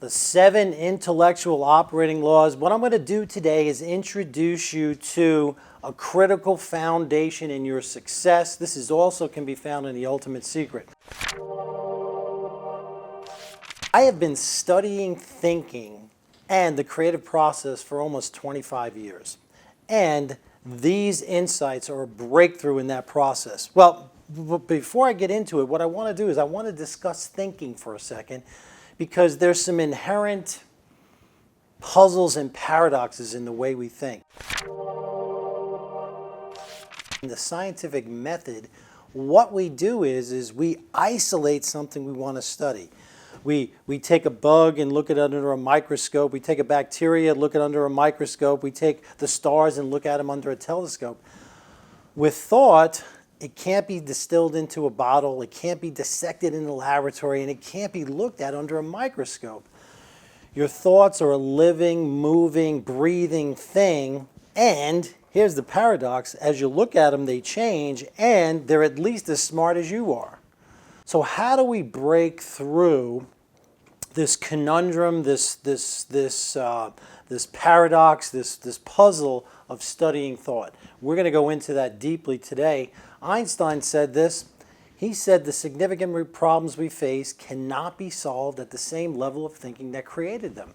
the 7 intellectual operating laws. What I'm going to do today is introduce you to a critical foundation in your success. This is also can be found in The Ultimate Secret. I have been studying thinking and the creative process for almost 25 years. And these insights are a breakthrough in that process. Well, before I get into it, what I want to do is I want to discuss thinking for a second, because there's some inherent puzzles and paradoxes in the way we think. In the scientific method, what we do is we isolate something we want to study. We take a bug and look at it under a microscope. We take a bacteria, look at it under a microscope. We take the stars and look at them under a telescope. With thought, it can't be distilled into a bottle, it can't be dissected in the laboratory, and it can't be looked at under a microscope. Your thoughts are a living, moving, breathing thing, and here's the paradox: as you look at them, they change, and they're at least as smart as you are. So how do we break through this conundrum, this paradox, this puzzle of studying thought? We're going to go into that deeply today. Einstein said this. He said the significant problems we face cannot be solved at the same level of thinking that created them.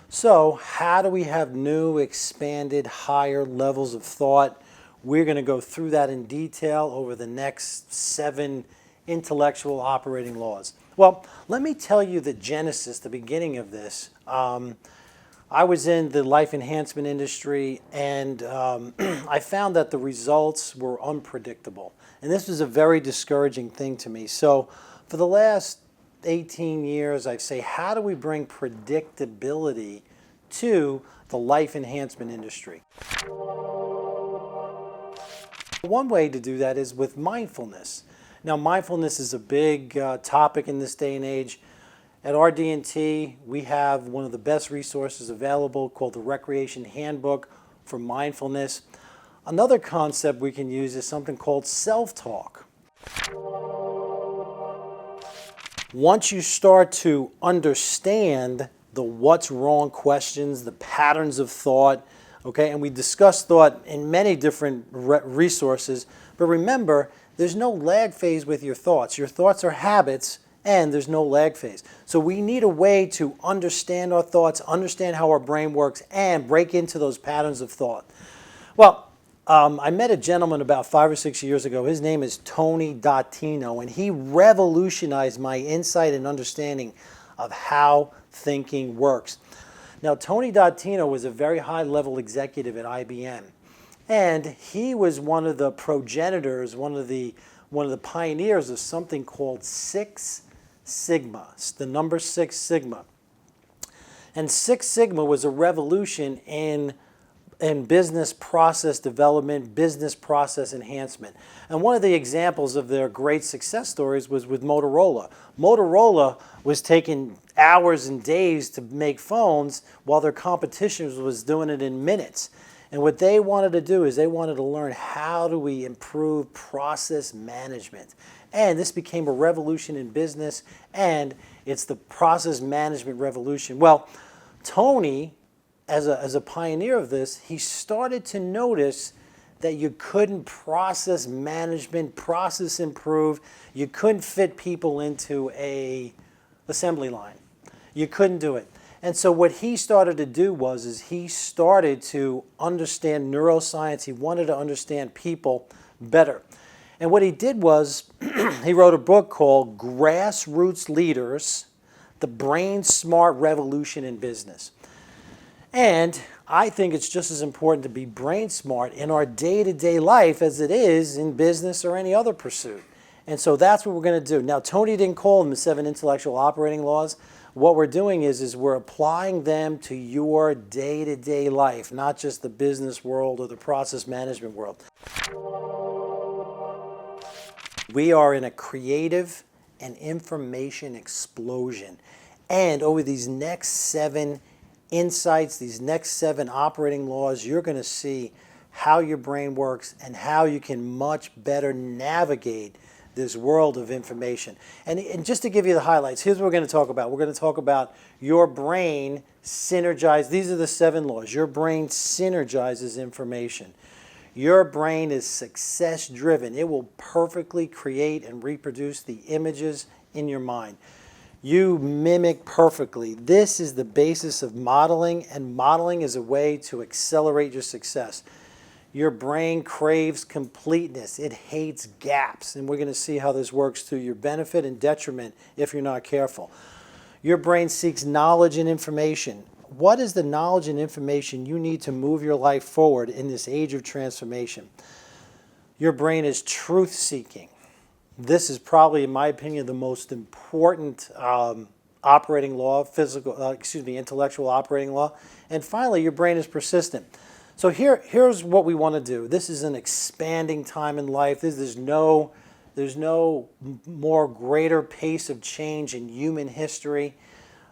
So how do we have new, expanded, higher levels of thought? We're going to go through that in detail over the next 7 intellectual operating laws. Well, let me tell you the genesis, the beginning of this. I was in the life enhancement industry, and I found that the results were unpredictable. And this was a very discouraging thing to me. So for the last 18 years, I say, how do we bring predictability to the life enhancement industry? One way to do that is with mindfulness. Now, mindfulness is a big topic in this day and age. At RDT, we have one of the best resources available called the Recreation Handbook for Mindfulness. Another concept we can use is something called self-talk. Once you start to understand the what's wrong questions, the patterns of thought, okay, and we discuss thought in many different resources, but remember, there's no lag phase with your thoughts. Your thoughts are habits, and there's no lag phase. So we need a way to understand our thoughts, understand how our brain works, and break into those patterns of thought. Well, I met a gentleman about 5 or 6 years ago. His name is Tony Dottino, and he revolutionized my insight and understanding of how thinking works. Now, Tony Dottino was a very high-level executive at IBM, and he was one of the progenitors, one of the pioneers of something called 6 Sigma, the number 6 Sigma. And 6 Sigma was a revolution in business process development, business process enhancement. And one of the examples of their great success stories was with Motorola. Motorola was taking hours and days to make phones while their competition was doing it in minutes. And what they wanted to do is they wanted to learn, how do we improve process management? And this became a revolution in business, and it's the process management revolution. Well, Tony, as a pioneer of this, he started to notice that you couldn't process management, process improve. You couldn't fit people into an assembly line. You couldn't do it. And so what he started to do was he started to understand neuroscience. He wanted to understand people better. And what he did was he wrote a book called Grassroots Leaders, The Brain Smart Revolution in Business. And I think it's just as important to be brain smart in our day-to-day life as it is in business or any other pursuit. And so that's what we're going to do. Now, Tony didn't call them the 7 intellectual operating laws. What we're doing is we're applying them to your day-to-day life, not just the business world or the process management world. We are in a creative and information explosion. And over these next 7 insights, these next 7 operating laws, you're going to see how your brain works and how you can much better navigate this world of information. And just to give you the highlights, here's what we're going to talk about. We're going to talk about your brain synergize. These are the 7 laws. Your brain synergizes information. Your brain is success driven. It will perfectly create and reproduce the images in your mind. You mimic perfectly. This is the basis of modeling, and modeling is a way to accelerate your success. Your brain craves completeness. It hates gaps, and we're going to see how this works to your benefit and detriment if you're not careful. Your brain seeks knowledge and information. What is the knowledge and information you need to move your life forward in this age of transformation? Your brain is truth-seeking. This is probably, in my opinion, the most important operating law, intellectual operating law. And finally, your brain is persistent. So here's what we want to do. This is an expanding time in life. There's no more greater pace of change in human history.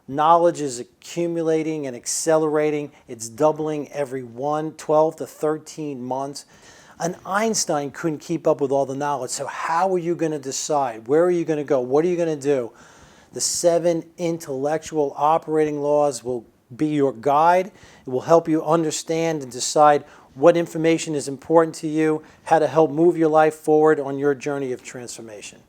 Knowledge is accumulating and accelerating. It's doubling every 12 to 13 months. An Einstein couldn't keep up with all the knowledge. So how are you going to decide? Where are you going to go? What are you going to do? The 7 intellectual operating laws will be your guide. It will help you understand and decide what information is important to you, how to help move your life forward on your journey of transformation.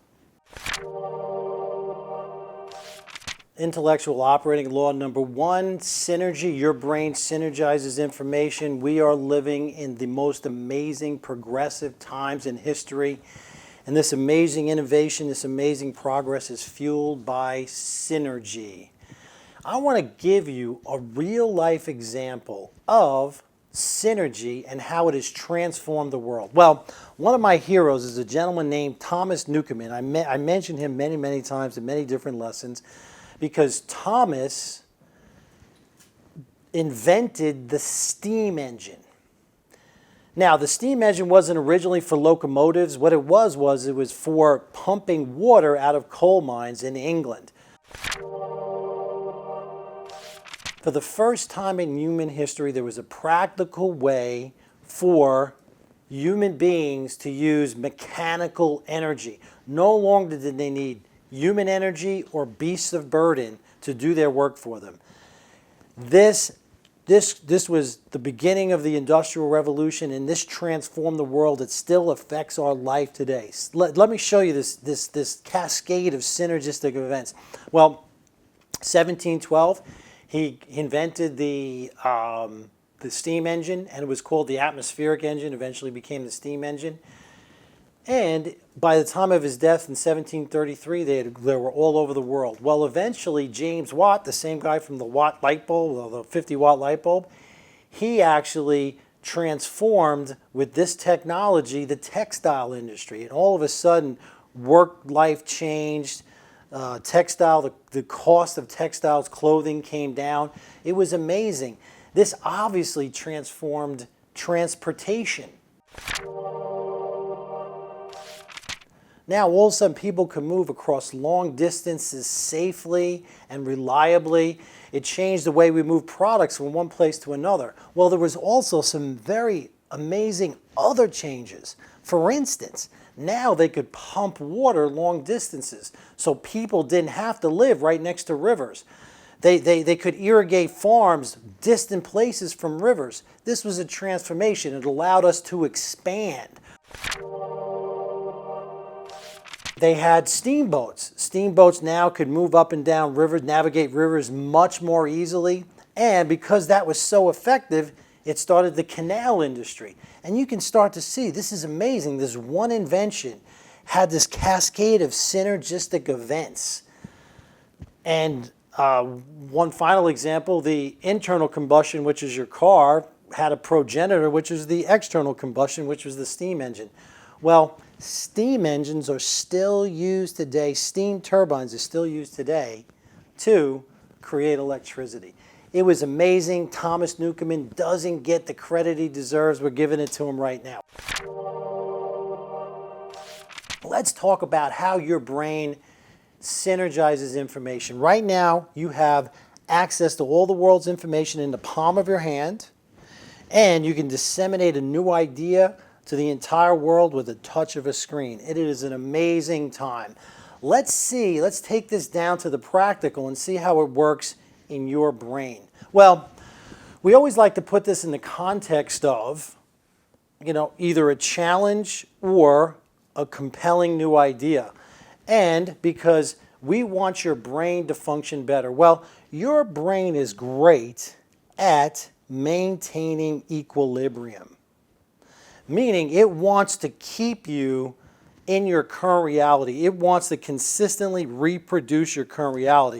Intellectual operating law number 1, synergy. Your brain synergizes information. We are living in the most amazing progressive times in history. And this amazing innovation, this amazing progress is fueled by synergy. I want to give you a real life example of synergy and how it has transformed the world. Well, one of my heroes is a gentleman named Thomas Newcomen. I mentioned him many, many times in many different lessons because Thomas invented the steam engine. Now, the steam engine wasn't originally for locomotives. What it was for pumping water out of coal mines in England. For the first time in human history, there was a practical way for human beings to use mechanical energy. No longer did they need human energy or beasts of burden to do their work for them. This was the beginning of the Industrial Revolution, and this transformed the world. It still affects our life today. Let me show you this cascade of synergistic events. Well, 1712, he invented the steam engine, and it was called the atmospheric engine, eventually became the steam engine. And by the time of his death in 1733, they were all over the world. Well, eventually, James Watt, the same guy from the Watt light bulb, the 50-watt light bulb, he actually transformed with this technology the textile industry. And all of a sudden, work life changed. The cost of textiles, clothing came down. It was amazing. This obviously transformed transportation. Now, all of a sudden, people can move across long distances safely and reliably. It changed the way we move products from one place to another. Well, there was also some very amazing other changes. For instance, now they could pump water long distances, so people didn't have to live right next to rivers. They could irrigate farms distant places from rivers. This was a transformation. It allowed us to expand. They had steamboats. Steamboats now could move up and down rivers, navigate rivers much more easily. And because that was so effective, it started the canal industry. And you can start to see, this is amazing. This one invention had this cascade of synergistic events. And one final example, the internal combustion, which is your car, had a progenitor, which is the external combustion, which was the steam engine. Well, steam engines are still used today, steam turbines are still used today to create electricity. It was amazing. Thomas Newcomen doesn't get the credit he deserves. We're giving it to him right now. Let's talk about how your brain synergizes information. Right now, you have access to all the world's information in the palm of your hand, and you can disseminate a new idea to the entire world with a touch of a screen. It is an amazing time. Let's take this down to the practical and see how it works in your brain. Well, we always like to put this in the context of, either a challenge or a compelling new idea. And because we want your brain to function better. Well, your brain is great at maintaining equilibrium, meaning it wants to keep you in your current reality. It wants to consistently reproduce your current reality.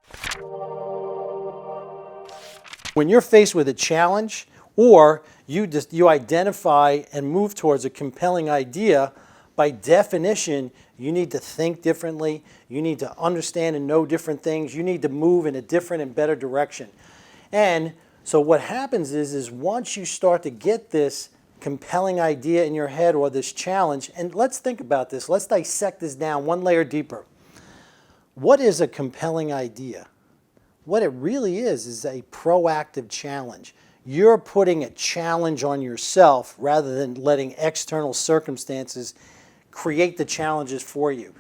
When you're faced with a challenge, or you identify and move towards a compelling idea, by definition, you need to think differently. You need to understand and know different things. You need to move in a different and better direction. And so what happens is once you start to get this compelling idea in your head or this challenge, and let's think about this. Let's dissect this down one layer deeper. What is a compelling idea? What it really is a proactive challenge. You're putting a challenge on yourself rather than letting external circumstances create the challenges for you.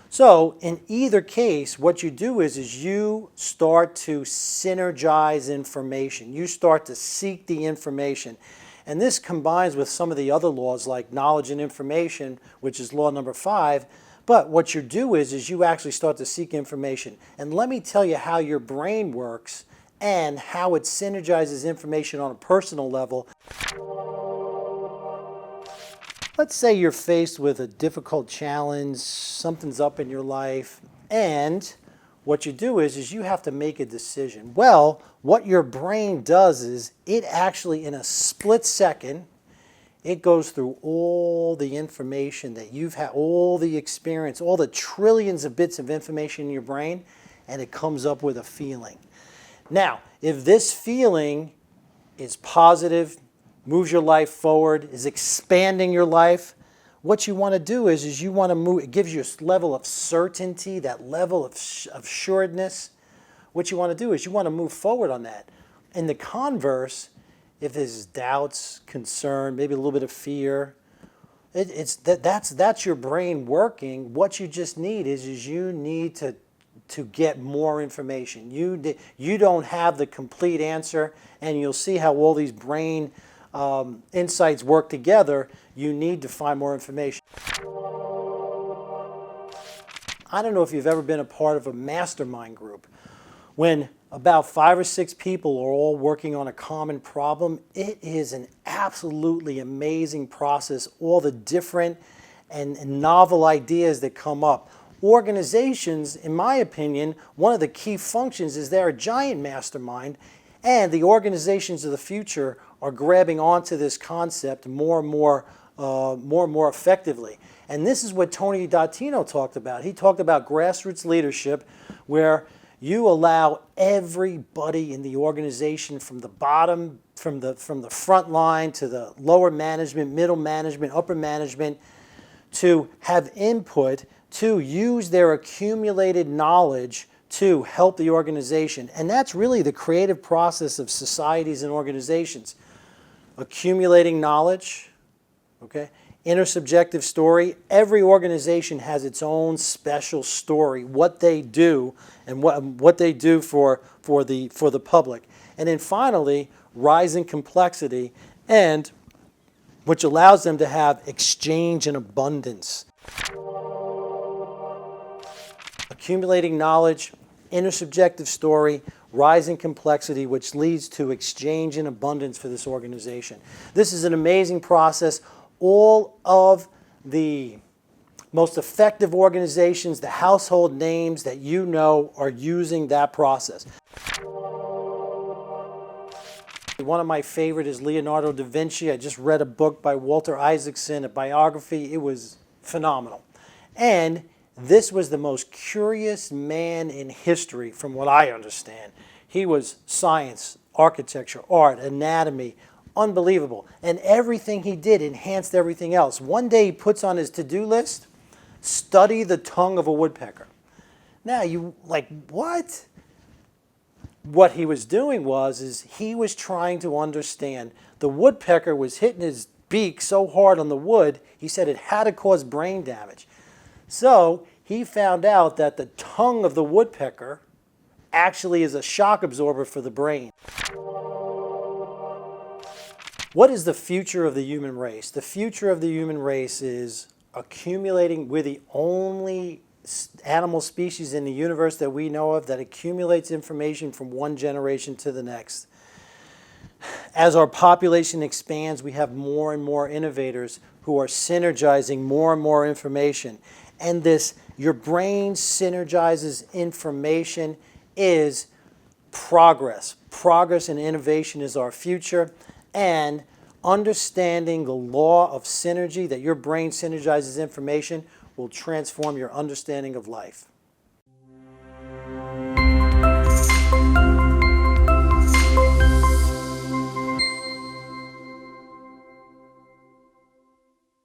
So in either case, what you do is you start to synergize information. You start to seek the information. And this combines with some of the other laws like knowledge and information, which is law number 5. But what you do is you actually start to seek information. And let me tell you how your brain works and how it synergizes information on a personal level. Let's say you're faced with a difficult challenge, something's up in your life, and what you do is you have to make a decision. Well, what your brain does is it actually, in a split second, it goes through all the information that you've had, all the experience, all the trillions of bits of information in your brain, and it comes up with a feeling. Now, if this feeling is positive, moves your life forward, is expanding your life, what you want to do is you want to move, it gives you a level of certainty, that level of assuredness. What you want to do is you want to move forward on that. In the converse, if there's doubts, concern, maybe a little bit of fear, that's your brain working. What you just need is you need to get more information. You don't have the complete answer, and you'll see how all these brain insights work together. You need to find more information. I don't know if you've ever been a part of a mastermind group. When about 5 or 6 people are all working on a common problem, it is an absolutely amazing process, all the different and novel ideas that come up. Organizations, in my opinion, one of the key functions is they're a giant mastermind, and the organizations of the future are grabbing onto this concept more and more effectively. And this is what Tony D'Attino talked about. He talked about grassroots leadership, where you allow everybody in the organization, from the bottom, from the front line to the lower management, middle management, upper management, to have input, to use their accumulated knowledge to help the organization. And that's really the creative process of societies and organizations. Accumulating knowledge, okay? Intersubjective story. Every organization has its own special story, what they do and what they do for the public. And then finally, rising complexity, and which allows them to have exchange and abundance. Accumulating knowledge, intersubjective story, rising complexity, which leads to exchange and abundance for this organization. This is an amazing process. All of the most effective organizations, the household names that you know, are using that process. One of my favorite is Leonardo da Vinci. I just read a book by Walter Isaacson, a biography. It was phenomenal. And this was the most curious man in history, from what I understand. He was science, architecture, art, anatomy, unbelievable. And everything he did enhanced everything else. One day he puts on his to-do list, study the tongue of a woodpecker. Now you like, what? What he was doing is he was trying to understand. The woodpecker was hitting his beak so hard on the wood, he said it had to cause brain damage. So he found out that the tongue of the woodpecker actually is a shock absorber for the brain. What is the future of the human race? The future of the human race is accumulating. We're the only animal species in the universe that we know of that accumulates information from one generation to the next. As our population expands, we have more and more innovators who are synergizing more and more information. And this, your brain synergizes information, is progress. Progress and innovation is our future. And understanding the law of synergy, that your brain synergizes information, will transform your understanding of life.